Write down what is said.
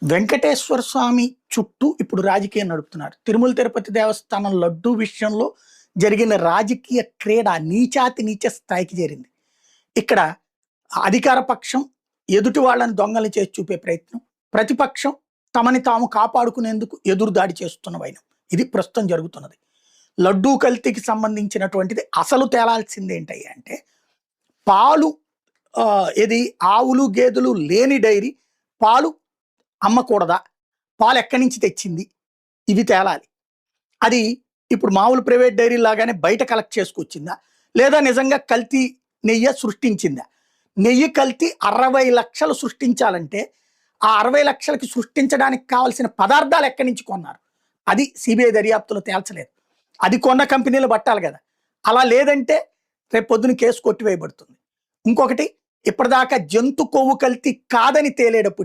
వెంకటేశ్వర స్వామి చుట్టూ ఇప్పుడు రాజకీయం నడుపుతున్నారు. తిరుమల తిరుపతి దేవస్థానం లడ్డూ విషయంలో జరిగిన రాజకీయ క్రీడ నీచాతి నీచ స్థాయికి చేరింది. ఇక్కడ అధికార పక్షం ఎదుటి వాళ్ళని దొంగల్ని చేసి చూపే ప్రయత్నం, ప్రతిపక్షం తమని తాము కాపాడుకునేందుకు ఎదురుదాడి చేస్తున్న వైనం. ఇది ప్రస్తుతం జరుగుతున్నది. లడ్డూ కల్తీకి సంబంధించినటువంటిది అసలు తేలాల్సింది ఏంటయ్యా అంటే, పాలు ఏది ఆవులు గేదెలు లేని డైరీ పాలు అమ్మకూడదా? పాలు ఎక్కడి నుంచి తెచ్చింది? ఇవి తేలాలి. అది ఇప్పుడు మామూలు ప్రైవేట్ డైరీ లాగానే బయట కలెక్ట్ చేసుకొచ్చిందా? లేదా నిజంగా కల్తీ నెయ్యి సృష్టించిందా? నెయ్యి కల్తీ 60 లక్షలు సృష్టించాలంటే ఆ 60 లక్షలకి సృష్టించడానికి కావాల్సిన పదార్థాలు ఎక్కడి నుంచి కొన్నారు? అది సిబిఐ దర్యాప్తులో తేల్చలేదు. అది కొన్న కంపెనీలు పట్టాలి కదా. అలా లేదంటే రేపు పొద్దున కేసు కొట్టివేయబడుతుంది. ఇంకొకటి, ఇప్పటిదాకా జంతు కొవ్వు కల్తీ కాదని తేలేటప్పుడు